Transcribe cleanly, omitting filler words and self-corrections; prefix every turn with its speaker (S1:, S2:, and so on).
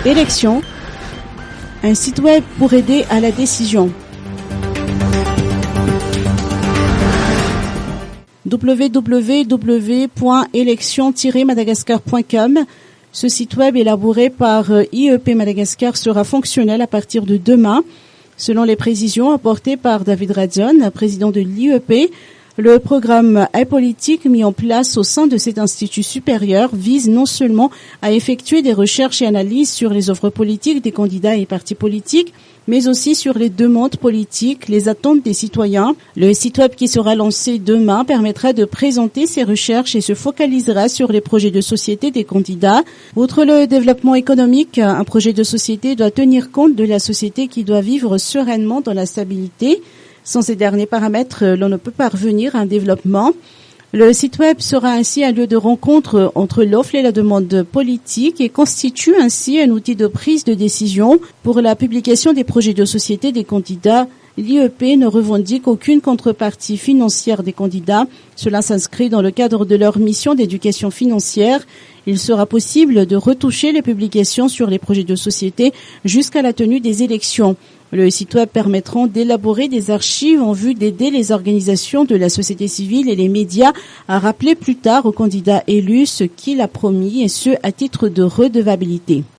S1: Élections, un site web pour aider à la décision. www.election-madagascar.com. Ce site web élaboré par IEP Madagascar sera fonctionnel à partir de demain. Selon les précisions apportées par David Radzon, président de l'IEP, le programme e-politique mis en place au sein de cet institut supérieur vise non seulement à effectuer des recherches et analyses sur les offres politiques des candidats et partis politiques, mais aussi sur les demandes politiques, les attentes des citoyens. Le site web qui sera lancé demain permettra de présenter ces recherches et se focalisera sur les projets de société des candidats. Outre le développement économique, un projet de société doit tenir compte de la société qui doit vivre sereinement dans la stabilité. Sans ces derniers paramètres, l'on ne peut parvenir à un développement. Le site web sera ainsi un lieu de rencontre entre l'offre et la demande politique et constitue ainsi un outil de prise de décision pour la publication des projets de société des candidats. L'IEP ne revendique aucune contrepartie financière des candidats. Cela s'inscrit dans le cadre de leur mission d'éducation financière. Il sera possible de retoucher les publications sur les projets de société jusqu'à la tenue des élections. Le site web permettra d'élaborer des archives en vue d'aider les organisations de la société civile et les médias à rappeler plus tard aux candidats élus ce qu'il a promis et ce à titre de redevabilité.